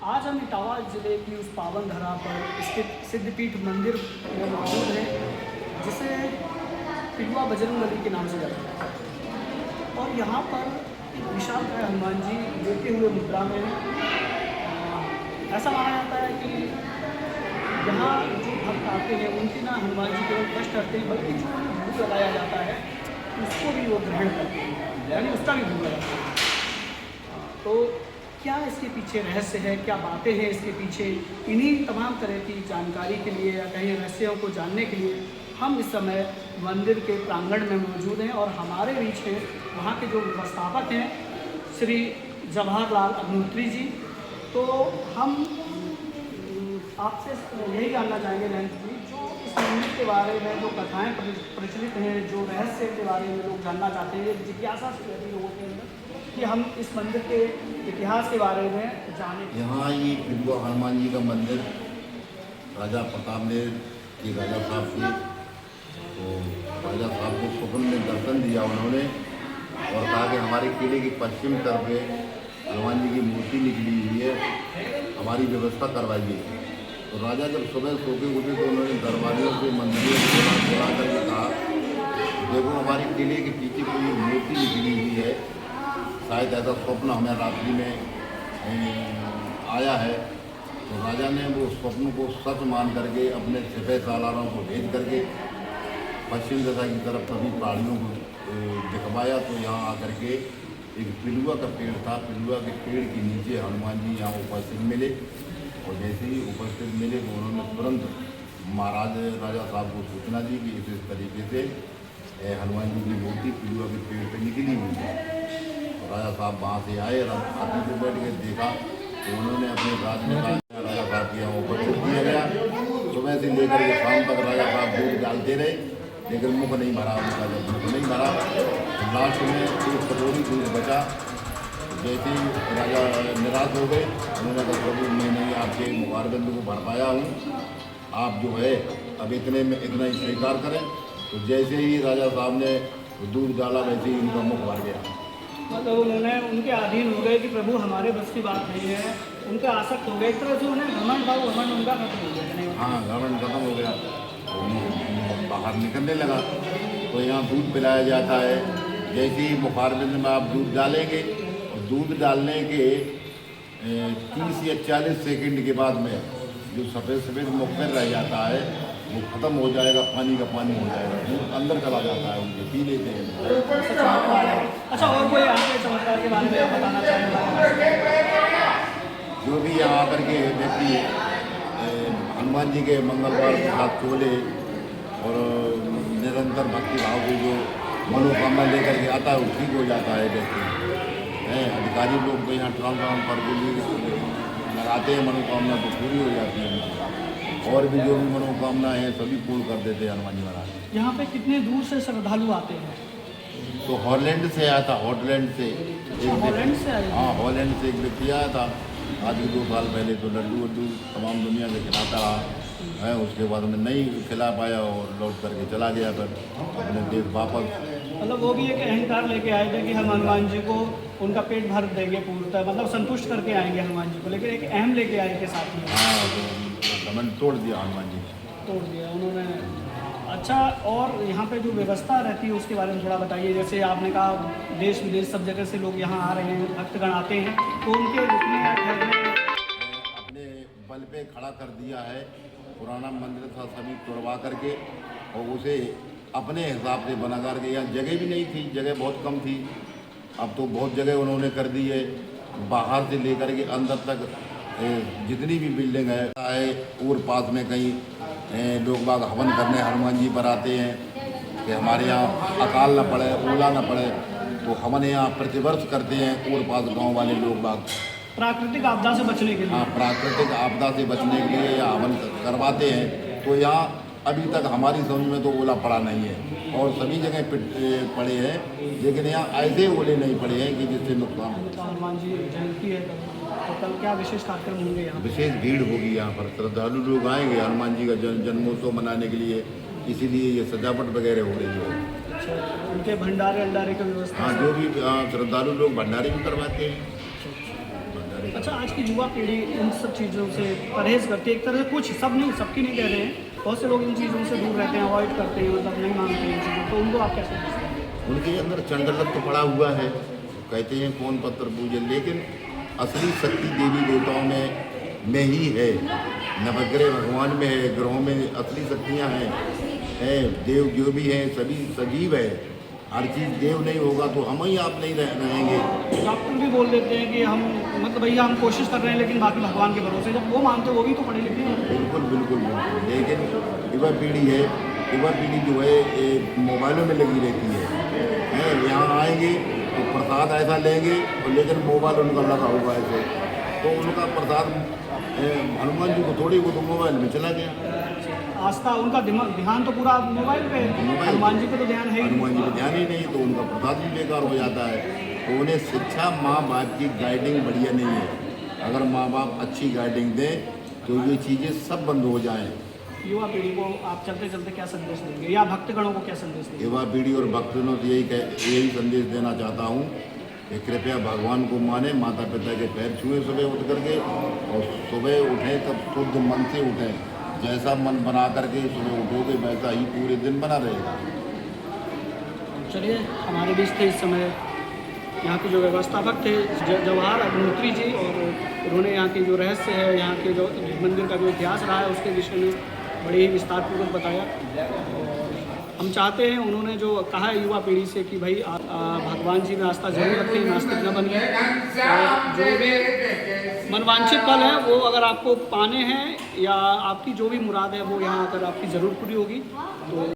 आज हम इटावा जिले की उस पावन धरा पर स्थित सिद्धपीठ मंदिर में मौजूद हैं, जिसे पिलुआ बजरंगबली के नाम से जाना जाता है। और यहाँ पर एक विशालकाय हनुमान जी लेटे हुए मुद्रा में ऐसा माना जाता है कि यहाँ जो भक्त आते हैं उनकी ना हनुमान जी केवल कष्ट करते हैं, बल्कि जो उन्हें भूख लगाया जाता है उसको भी वो ग्रहण करते हैं, यानी उसका भी भूख लगाते हैं। तो क्या इसके पीछे रहस्य है, क्या बातें हैं इसके पीछे, इन्हीं तमाम तरह की जानकारी के लिए या कहीं रहस्यों को जानने के लिए हम इस समय मंदिर के प्रांगण में मौजूद हैं और हमारे बीच हैं वहाँ के जो व्यवस्थापक हैं श्री जवाहरलाल अग्निहोत्री जी। तो हम आपसे यही जानना चाहेंगे बहन जी, जो इस मंदिर के बारे में जो कथाएँ प्रचलित हैं, जो रहस्य के बारे में लोग जानना चाहते हैं, जिज्ञासा से रहती है लोगों के अंदर कि हम इस मंदिर के इतिहास के बारे में जानें। यहाँ ये पिलुआ हनुमान जी का मंदिर राजा प्रताप ने के राजा साहब से, तो राजा साहब को स्वप्न में दर्शन दिया उन्होंने और कहा कि हमारे किले की पश्चिम तरफ हनुमान जी की मूर्ति निकली हुई है, हमारी व्यवस्था करवाइए। तो राजा जब सुबह सो के उठे तो उन्होंने दरबारियों से मंदिरों से बुला करके कहा, देखो हमारे किले के पीछे कोई मूर्ति निकली हुई है, शायद ऐसा स्वप्न हमें रात्रि में आया है। तो राजा ने वो स्वप्न को सच मान करके अपने सिपह सालारों को भेज करके पश्चिम दिशा की तरफ सभी पहाड़ियों को दिखवाया। तो यहाँ आकर के एक पिलुआ का पेड़ था, पिलुआ के पेड़ के नीचे हनुमान जी यहाँ उपस्थित मिले और जैसे ही उपस्थित मिले तो उन्होंने तुरंत महाराज राजा साहब को सूचना दी कि इस तरीके से हनुमान जी की मूर्ति पिलुआ के पेड़ पर निकली हुई है। राजा साहब वहाँ से आए, हाथी पे बैठ के देखा तो उन्होंने अपने राज में कहा राजा साहब के यहाँ ऊपर छोड़ दिया गया। सुबह से लेकर के शाम तक राजा साहब दूध डालते रहे, लेकिन मुख नहीं भरा उनका। जब मुख नहीं भरा तो लास्ट में एक कटोरी दूध बचा। जैसे ही राजा निराश हो गए, उन्होंने कहा प्रभु मैं नहीं आपके मुखारबंद को भर पाया हूँ, आप जो है अब इतने में इतना ही स्वीकार करें। तो जैसे ही राजा साहब ने दूध डाला वैसे ही उनका मुख भर गया। मतलब उन्होंने उनके अधीन हो गए कि प्रभु हमारे बस की बात नहीं है, उनके आसक्त हो गए। एक तरह से उन्हें घमंड था, वो घमंड उनका खत्म हो गया। नहीं, हाँ घमंड खत्म हो गया, तो बाहर निकलने लगा। तो यहाँ दूध पिलाया जाता है, जैसे ही मुखारबिंद में आप दूध डालेंगे और दूध डालने के 30 या 40 सेकंड के बाद में जो सफ़ेद सफ़ेद मुख में रह जाता है वो ख़त्म हो जाएगा, पानी का पानी हो जाएगा, दूध अंदर चला जाता है, उनके पी लेते हैं। अच्छा, और कोई आपके चमत्कार के बारे में बताना चाहेंगे? जो भी यहाँ आकर के व्यक्ति हनुमान जी के मंगलवार के हाथ खोले और निरंतर भक्ति भाव से जो मनोकामना लेकर के आता है वो ठीक हो जाता है व्यक्ति। अधिकारी लोग तो यहाँ ट्रांसफार्म पर लगाते हैं, मनोकामना तो पूरी हो जाती है और भी जो भी मनोकामना है सभी पूर्ण कर देते हैं हनुमान जी महाराज। यहाँ पे कितने दूर से श्रद्धालु आते हैं? तो हॉलैंड से आया था, हॉलैंड से हॉलैंड से आया? हाँ हॉलैंड से एक व्यक्ति आया था आज 2 साल पहले। तो लड्डू वड्डू तमाम दुनिया के खिलाता रहा है, उसके बाद में नहीं खिला पाया और लौट करके चला गया फिर अपने देश वापस। मतलब वो भी एक अहंकार लेके आए थे कि हम हनुमान जी को उनका पेट भर देंगे पूर्णतः, मतलब संतुष्ट करके आएंगे हनुमान जी को, लेकिन एक अहम लेके आए थे साथ में। हाँ घमंड तोड़ दिया हनुमान जी, तोड़ दिया उन्होंने। अच्छा, और यहाँ पे जो व्यवस्था रहती है उसके बारे में थोड़ा बताइए। जैसे आपने कहा देश विदेश सब जगह से लोग यहाँ आ रहे हैं, भक्तगण आते हैं, तो उनके रुकने ठहरने अपने बल पे खड़ा कर दिया है। पुराना मंदिर था सभी तोड़वा करके और उसे अपने हिसाब से बना करके, यहाँ जगह भी नहीं थी, जगह बहुत कम थी, अब तो बहुत जगह उन्होंने कर दी है। बाहर से लेकर के अंदर तक जितनी भी बिल्डिंग है और पास में कहीं लोग बाग हवन करने हनुमान जी पर आते हैं कि हमारे यहाँ अकाल न पड़े, ओला न पड़े, तो हवन यहाँ प्रतिवर्ष करते हैं और पास गांव वाले लोग बाग प्राकृतिक आपदा से बचने के लिए। हाँ प्राकृतिक आपदा से बचने के लिए यहाँ हवन करवाते हैं। तो यहाँ अभी तक हमारी समझ में तो ओला पड़ा नहीं है और सभी जगह पड़े हैं, लेकिन यहाँ ऐसे ओले नहीं पड़े हैं कि जिससे नुकसान हो। हनुमान जी जयंती है तो कल क्या विशेष कार्यक्रम होंगे यहाँ? विशेष भीड़ होगी यहाँ पर, श्रद्धालु लोग आएंगे हनुमान जी का जन्मोत्सव मनाने के लिए, इसीलिए ये सजावट वगैरह हो रही है। अच्छा, उनके भंडारे की व्यवस्था? हाँ जो भी श्रद्धालु लोग भंडारे भी करवाते हैं। अच्छा, आज की युवा पीढ़ी इन सब चीज़ों से परहेज़ करती है एक तरह से, कुछ, सब नहीं, सबकी नहीं कह रहे हैं, बहुत से लोग इन चीज़ों से दूर रहते हैं, अवॉइड करते हैं, मतलब नहीं मानते हैं इन चीज़ों, तो उनको आप क्या समझते हैं? उनके अंदर चंडलत्व पड़ा हुआ है, कहते हैं कौन पत्थर पूजे, लेकिन असली शक्ति देवी देवताओं में ही है, नवग्रह भगवान में है, ग्रहों में असली शक्तियाँ हैं, देव जो भी हैं सभी सजीव है। हर चीज़ देव नहीं होगा तो हम ही आप नहीं रहेंगे। डॉक्टर भी बोल देते हैं कि हम, मतलब भैया हम कोशिश कर रहे हैं लेकिन बाकी भगवान के भरोसे, जब वो मानते वो भी तो पढ़े लिखे हैं। बिल्कुल बिल्कुल बिल्कुल, लेकिन युवा पीढ़ी है, युवा पीढ़ी जो है ये मोबाइलों में लगी रहती है, यहाँ आएंगे तो प्रसाद ऐसा लेंगे और लेकिन मोबाइल उनका लगा हुआ ऐसे, तो उनका प्रसाद हनुमान जी को थोड़ी, वो तो मोबाइल में चला गया। आस्था, उनका दिमाग, ध्यान तो पूरा मोबाइल पे है, हनुमान जी पे तो ध्यान है ही हनुमान जी नहीं। पे ध्यान ही नहीं, तो उनका प्रसाद भी बेकार हो जाता है। तो उन्हें शिक्षा, माँ बाप की गाइडिंग बढ़िया नहीं है। अगर माँ बाप अच्छी गाइडिंग दें तो ये चीज़ें सब बंद हो जाएं। युवा पीढ़ी को आप चलते चलते क्या संदेश देंगे, या भक्तगणों को क्या संदेश देंगे? युवा पीढ़ी और भक्तजनों से यही संदेश देना चाहता हूँ कि कृपया भगवान को माने, माता पिता के पैर छुएं सुबह उठ करके, और सुबह उठें तब शुद्ध मन से उठें। जैसा मन बना करके सुबह उठोगे वैसा ही पूरे दिन बना रहेगा। चलिए, हमारे बीच थे इस समय यहाँ के जो व्यवस्थापक थे जवाहर अग्निहोत्री जी, और उन्होंने यहाँ की जो रहस्य है, यहाँ के जो मंदिर का जो इतिहास रहा है उसके विषय में बड़े ही विस्तारपूर्वक बताया। और हम चाहते हैं, उन्होंने जो कहा है युवा पीढ़ी से कि भाई भगवान जी में आस्था जरूर रखें, नास्तिक न बनिए, और जो भी मनवांछित फल है वो अगर आपको पाने हैं या आपकी जो भी मुराद है वो यहाँ आकर आपकी ज़रूर पूरी होगी। तो